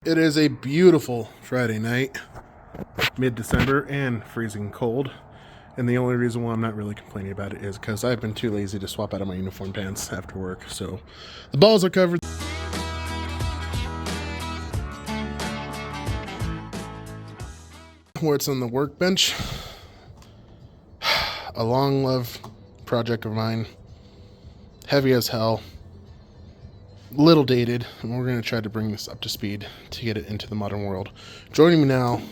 It is a beautiful Friday night, mid-December, and freezing cold. And the only reason why I'm not really complaining about it is because I've been too lazy to swap out of my uniform pants after work. So the balls are covered. What's on the workbench? A long-loved project of mine. Heavy as hell. Little dated, and we're going to try to bring this up to speed to get it into the modern world. Joining me now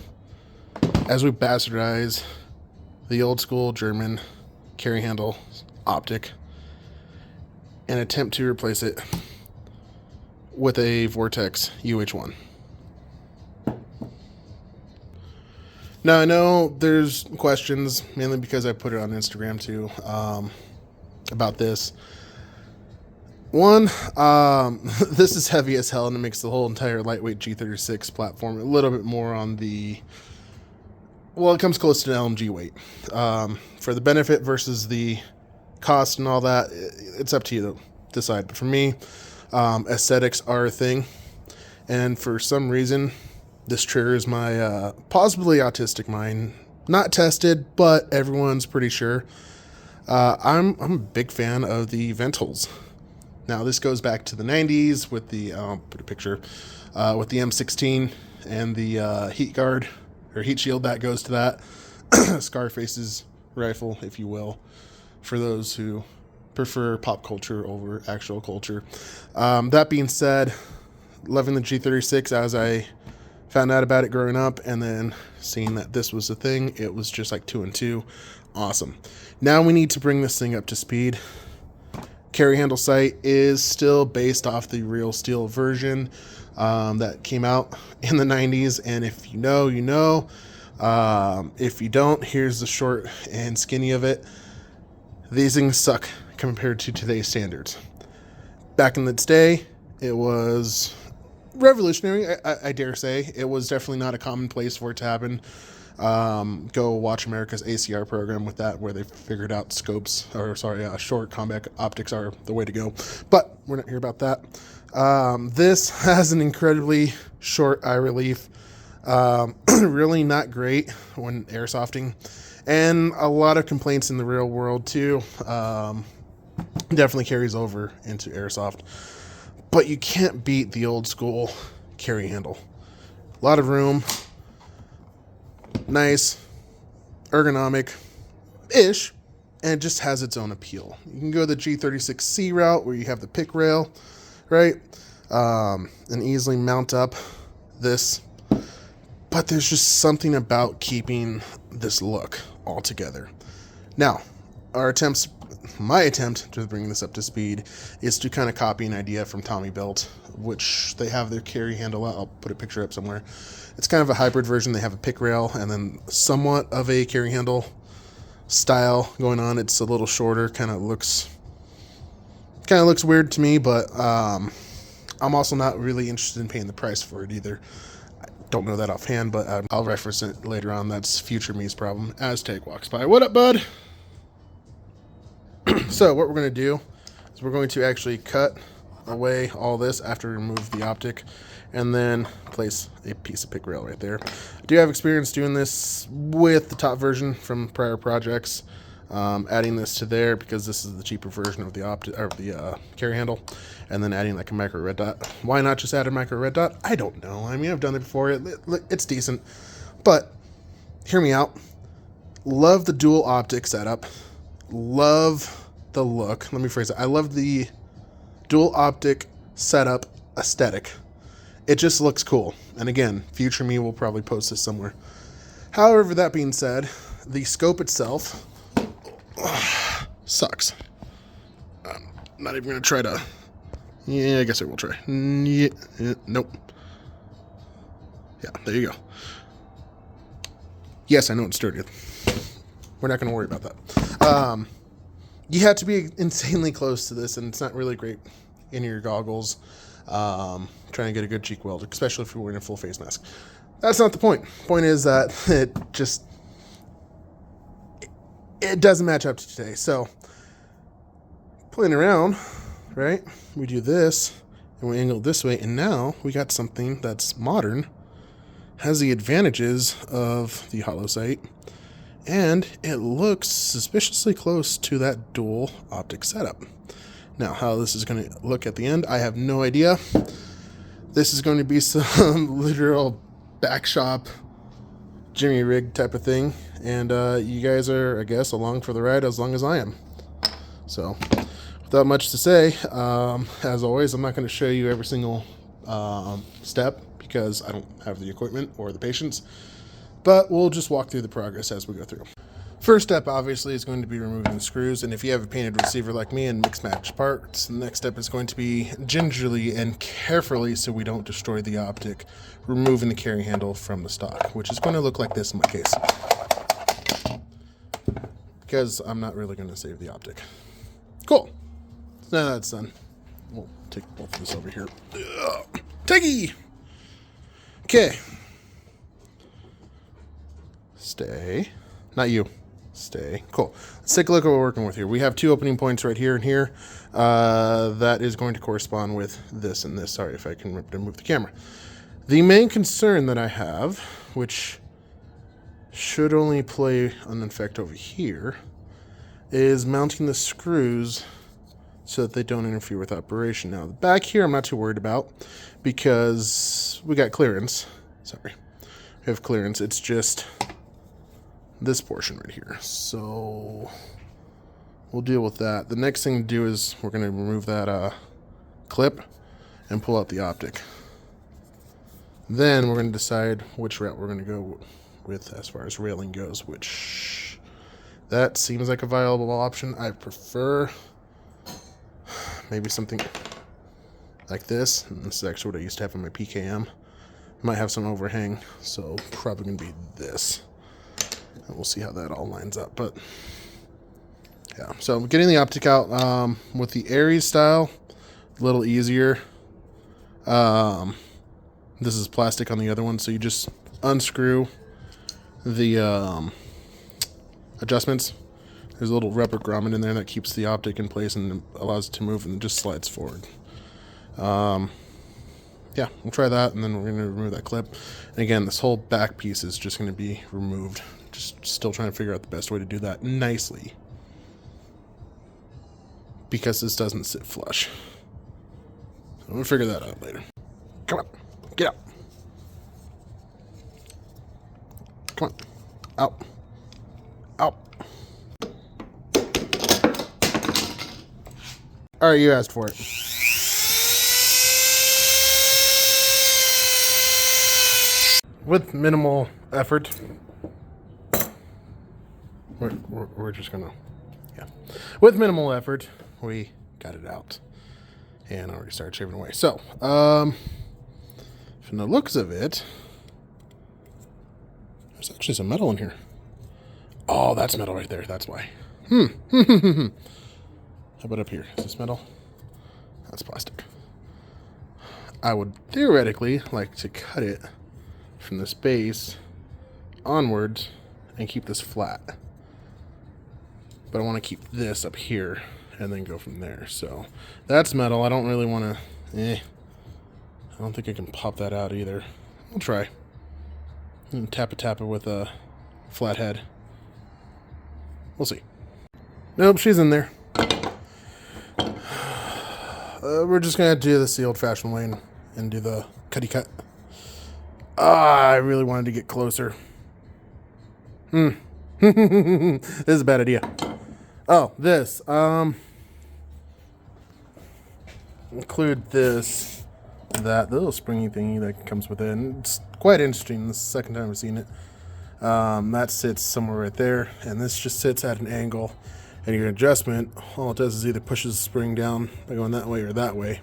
as we bastardize the old school German carry handle optic and attempt to replace it with a Vortex UH1. Now I know there's questions, mainly because I put it on Instagram too, about this. One, this is heavy as hell, and it makes the whole entire lightweight G36 platform a little bit more on the, well, it comes close to an LMG weight. For the benefit versus the cost and all that, it's up to you to decide. But for me, aesthetics are a thing, and for some reason, this triggers my possibly autistic mind. Not tested, but everyone's pretty sure. I'm a big fan of the vent holes. Now, this goes back to the 90s with the, I'll put a picture, with the M16 and the heat guard, or heat shield that goes to that. Scarface's rifle, if you will, for those who prefer pop culture over actual culture. That being said, loving the G36 as I found out about it growing up, and then seeing that this was a thing, it was just like 2 and 2. Awesome. Now we need to bring this thing up to speed. Carry handle sight is still based off the real steel version that came out in the 90s, and if you know, you know. If you don't, here's the short and skinny of it. These things suck compared to today's standards. Back in the day, it was revolutionary, I dare say. It was definitely not a commonplace for it to happen. Go watch America's ACR program with that, where they figured out short combat optics are the way to go. But we're not here about that. This has an incredibly short eye relief. Really not great when airsofting, and a lot of complaints in the real world too. Definitely carries over into airsoft. But you can't beat the old school carry handle. A lot of room. Nice, ergonomic-ish, and it just has its own appeal. You can go the G36C route, where you have the pick rail, right, and easily mount up this. But there's just something about keeping this look all together. Now, my attempt to bring this up to speed is to kind of copy an idea from Tommy Build, which they have their carry handle out. I'll put a picture up somewhere. It's kind of a hybrid version. They have a pick rail and then somewhat of a carry handle style going on. It's a little shorter, kind of looks weird to me, but I'm also not really interested in paying the price for it either. I don't know that offhand, but I'll reference it later on. That's future me's problem as Tank walks by. What up, bud? So what we're going to do is we're going to actually cut away all this after we remove the optic, and then place a piece of pick rail right there. I do have experience doing this with the top version from prior projects, adding this to there because this is the cheaper version of the optic, or the carry handle, and then adding like a micro red dot. Why not just add a micro red dot? I don't know. I mean, I've done it before. It's decent, but hear me out. Love the dual optic setup. Love the look. Let me phrase it. I love the dual optic setup aesthetic. It just looks cool. And again, future me will probably post this somewhere. However, that being said, the scope itself sucks. I'm not even going to try to... Yeah, I guess I will try. Nope. Yeah, there you go. Yes, I know it's dirty. We're not going to worry about that. You have to be insanely close to this, and it's not really great in your goggles. Trying to get a good cheek weld, especially if you're wearing a full face mask. That's not the point. Point is that it doesn't match up to today. So playing around, right? We do this, and we angle it this way, and now we got something that's modern, has the advantages of the hollow sight, and it looks suspiciously close to that dual optic setup. Now, how this is going to look at the end, I have no idea. This is going to be some literal back shop Jimmy rig type of thing, and you guys are, I guess, along for the ride as long as I am. So, without much to say, as always, I'm not going to show you every single step because I don't have the equipment or the patience, but we'll just walk through the progress as we go through. First step, obviously, is going to be removing the screws, and if you have a painted receiver like me and mix match parts, the next step is going to be gingerly and carefully, so we don't destroy the optic, removing the carry handle from the stock, which is going to look like this in my case, because I'm not really going to save the optic. Cool. So now that's done, we'll take both of this over here. Teggy! Okay. Stay. Not you. Stay. Cool. Let's take a look at what we're working with here. We have two opening points right here and here. That is going to correspond with this and this. Sorry if I can move the camera. The main concern that I have, which should only play an effect over here, is mounting the screws so that they don't interfere with operation. Now, the back here I'm not too worried about because we got clearance. Sorry. We have clearance. It's just this portion right here. So we'll deal with that. The next thing to do is we're going to remove that clip and pull out the optic. Then we're going to decide which route we're going to go with as far as railing goes, which that seems like a viable option. I prefer maybe something like this. And this is actually what I used to have on my PKM. Might have some overhang, so probably going to be this. And we'll see how that all lines up. But yeah, so getting the optic out with the Aries style, a little easier. This is plastic on the other one, so you just unscrew the adjustments. There's a little rubber grommet in there that keeps the optic in place and allows it to move, and it just slides forward. Yeah, we'll try that, and then we're going to remove that clip. And again, this whole back piece is just going to be removed. Just still trying to figure out the best way to do that nicely, because this doesn't sit flush. So we'll figure that out later. Come on, get out. Come on, out, out. All right, you asked for it. With minimal effort, we're just gonna, yeah. With minimal effort, we got it out, and I already started shaving away. So, from the looks of it, there's actually some metal in here. Oh, that's metal right there. That's why. How about up here? Is this metal? That's plastic. I would theoretically like to cut it from this base onwards and keep this flat. But I want to keep this up here and then go from there. So that's metal. I don't really want to, I don't think I can pop that out either. I'll try. And tap it with a flathead. We'll see. Nope, she's in there. We're just going to do this the old-fashioned way and do the cutty cut. I really wanted to get closer. This is a bad idea. Oh, this. Include this, that little springy thingy that comes with it. And it's quite interesting. This is the second time I've seen it. That sits somewhere right there, and this just sits at an angle. And your adjustment, all it does is either pushes the spring down by going that way or that way.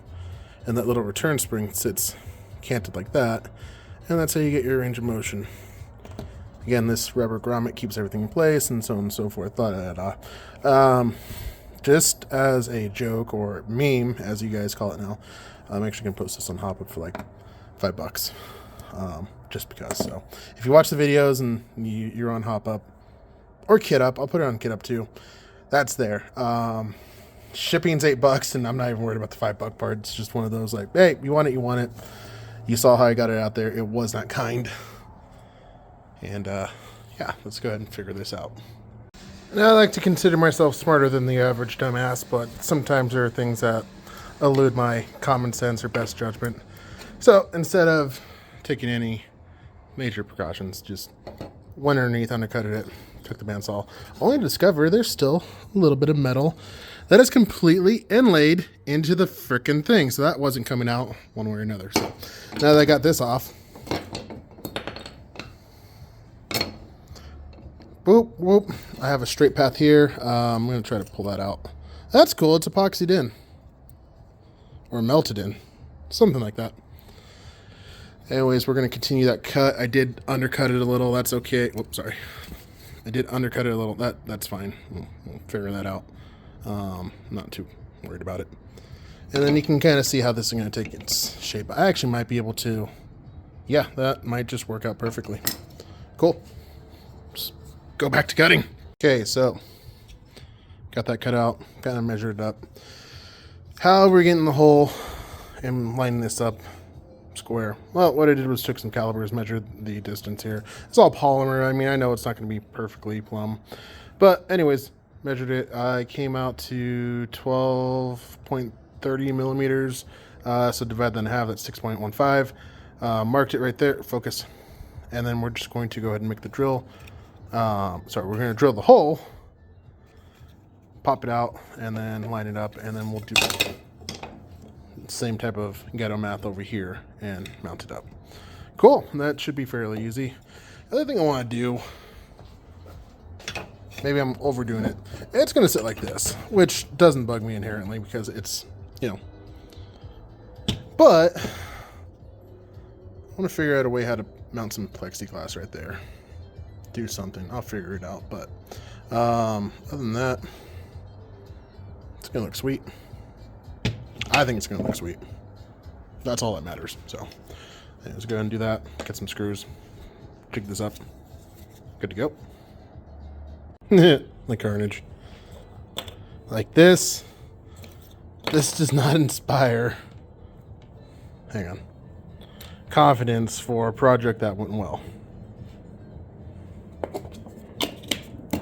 And that little return spring sits canted like that. And that's how you get your range of motion. Again, this rubber grommet keeps everything in place, and so on and so forth. Just as a joke, or meme, as you guys call it now, I'm actually going to post this on Hop Up for like $5. Just because. So if you watch the videos and you're on Hop Up, or Kit Up, I'll put it on Kit Up too. That's there. shipping's $8, and I'm not even worried about the $5 part. It's just one of those like, hey, you want it, you want it. You saw how I got it out there. It was not kind. And yeah, let's go ahead and figure this out. Now, I like to consider myself smarter than the average dumbass, but sometimes there are things that elude my common sense or best judgment. So instead of taking any major precautions, just went underneath, undercutted it, took the bandsaw, only to discover there's still a little bit of metal that is completely inlaid into the frickin' thing. So that wasn't coming out one way or another. So now that I got this off, boop, whoop, I have a straight path here. I'm going to try to pull that out. That's cool. It's epoxied in. Or melted in. Something like that. Anyways, we're going to continue that cut. I did undercut it a little. That's okay. Whoops, sorry. I did undercut it a little. That's fine. We'll figure that out. Not too worried about it. And then you can kind of see how this is going to take its shape. I actually might be able to... Yeah, that might just work out perfectly. Cool. Just go back to cutting. Okay, so got that cut out. Kind of measured it up. How we're getting the hole and lining this up square. Well, what I did was took some calipers, measured the distance here. It's all polymer. I mean, I know it's not going to be perfectly plumb. But anyways, measured it. I came out to 12.30 millimeters. So divide that in half, that's 6.15. Marked it right there. Focus. And then we're just going to go ahead and make the drill. Sorry, we're going to drill the hole, pop it out, and then line it up, and then we'll do the same type of ghetto math over here and mount it up. Cool. That should be fairly easy. The other thing I want to do, maybe I'm overdoing it. It's going to sit like this, which doesn't bug me inherently because it's, you know. But I want to figure out a way how to mount some plexiglass right there. Do something. I'll figure it out. But other than that, it's going to look sweet. I think it's going to look sweet. That's all that matters. So let's go ahead and do that. Get some screws. Jig this up. Good to go. Like carnage. Like this. This does not inspire, hang on, confidence for a project that went well.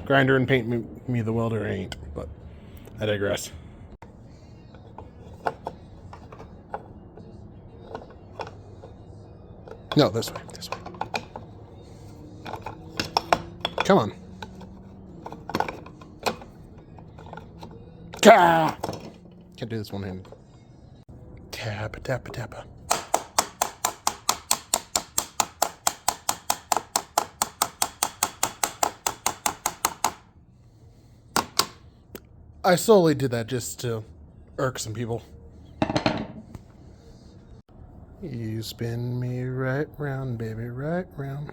Grinder and paint me the welder ain't, but I digress. No, this way, this way. Come on. Gah! Can't do this one-handed. Tappa, tappa, tappa. I solely did that just to irk some people. You spin me right round, baby, right round.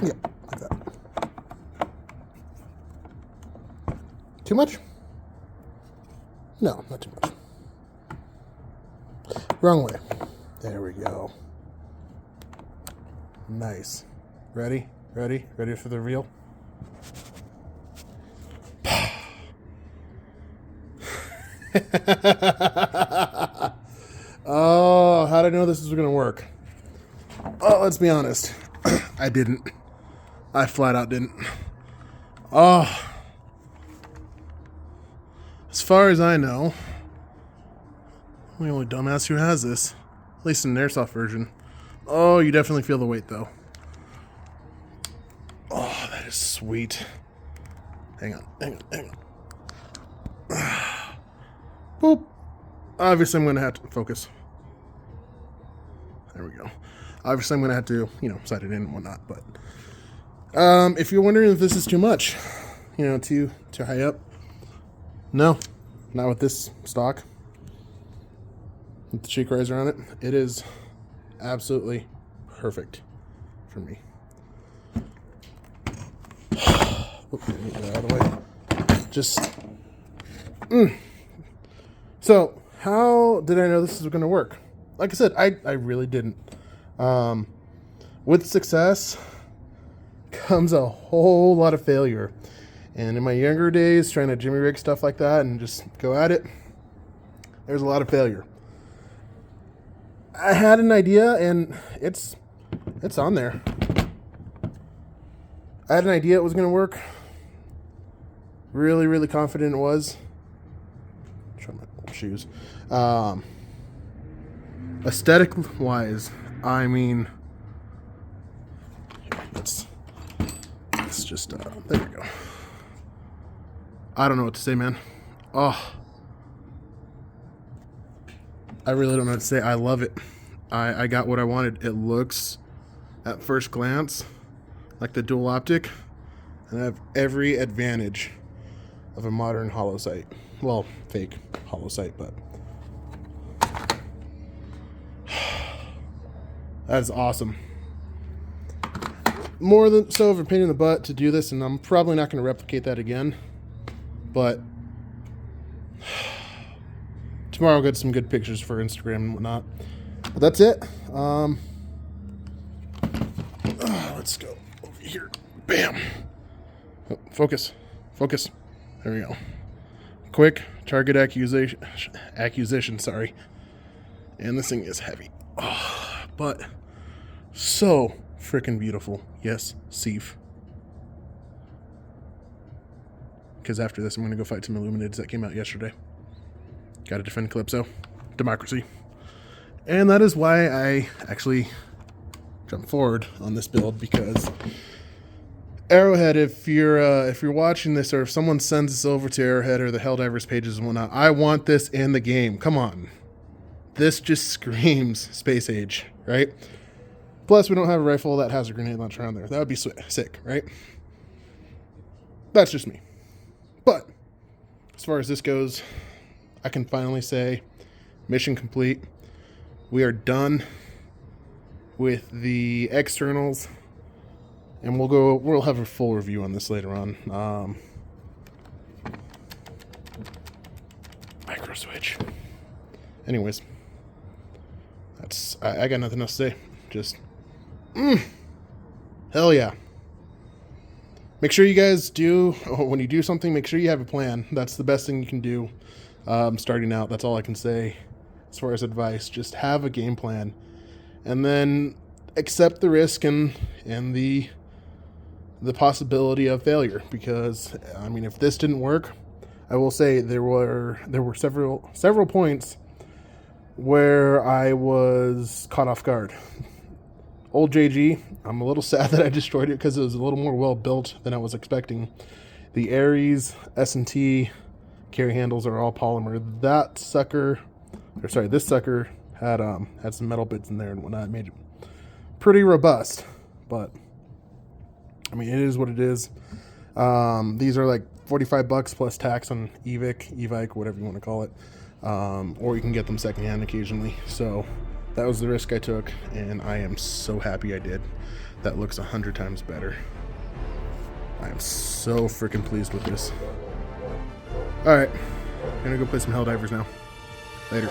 Yeah, like that. Too much? No, not too much. Wrong way. There we go. Nice. Ready? Ready? Ready for the reveal? Oh, how did I know this was going to work? Oh, let's be honest. I didn't. I flat out didn't. Oh. As far as I know, I'm the only dumbass who has this. At least in an Airsoft version. Oh, you definitely feel the weight, though. Oh, that is sweet. Hang on, hang on, hang on. Boop. Obviously, I'm going to have to focus. we go. Obviously, I'm going to have to, you know, sight it in and whatnot. But if you're wondering if this is too much, you know, too high up, no, not with this stock. With the cheek riser on it, it is absolutely perfect for me. Get that out of the way. Just. So, how did I know this was going to work? Like I said, I really didn't. With success comes a whole lot of failure. And in my younger days, trying to jimmy rig stuff like that and just go at it, there's a lot of failure. I had an idea, and it's on there. I had an idea it was going to work. Really, really confident it was. Try my shoes. Aesthetic-wise, I mean, let's just, there we go. I don't know what to say, man. Oh, I really don't know what to say. I love it. I got what I wanted. It looks, at first glance, like the dual optic, and I have every advantage of a modern hollow sight. Well, fake hollow sight, but that is awesome. More than so of a pain in the butt to do this, and I'm probably not going to replicate that again. But tomorrow I'll get some good pictures for Instagram and whatnot. But that's it. Let's go over here. Bam. Oh, focus. There we go. Quick target acquisition. Sorry. And this thing is heavy. Oh, but so freaking beautiful. Yes, Seif. Because after this, I'm going to go fight some Illuminatids that came out yesterday. Got to defend Calypso. Democracy. And that is why I actually jumped forward on this build, because Arrowhead, if you're watching this, or if someone sends this over to Arrowhead or the Helldivers pages and whatnot, I want this in the game. Come on. This just screams space age, right? Plus, we don't have a rifle that has a grenade launcher on there. That would be sick, right? That's just me. But as far as this goes, I can finally say mission complete. We are done with the externals, and we'll have a full review on this later on. Micro switch. Anyways, I got nothing else to say. Just hell yeah. Make sure you guys do, when you do something, make sure you have a plan. That's the best thing you can do starting out. That's all I can say as far as advice. Just have a game plan, and then accept the risk and the possibility of failure. Because I mean, if this didn't work, I will say there were several points where I was caught off guard. Old JG, I'm a little sad that I destroyed it because it was a little more well built than I was expecting. The Aries S&T carry handles are all polymer. This sucker had some metal bits in there and whatnot. It made it pretty robust, but I mean, it is what it is. These are like $45 plus tax on Evike, whatever you want to call it. Or you can get them secondhand occasionally. So that was the risk I took, and I am so happy I did. That looks 100 times better. I am so freaking pleased with this. Alright, I'm gonna go play some Helldivers now. Later.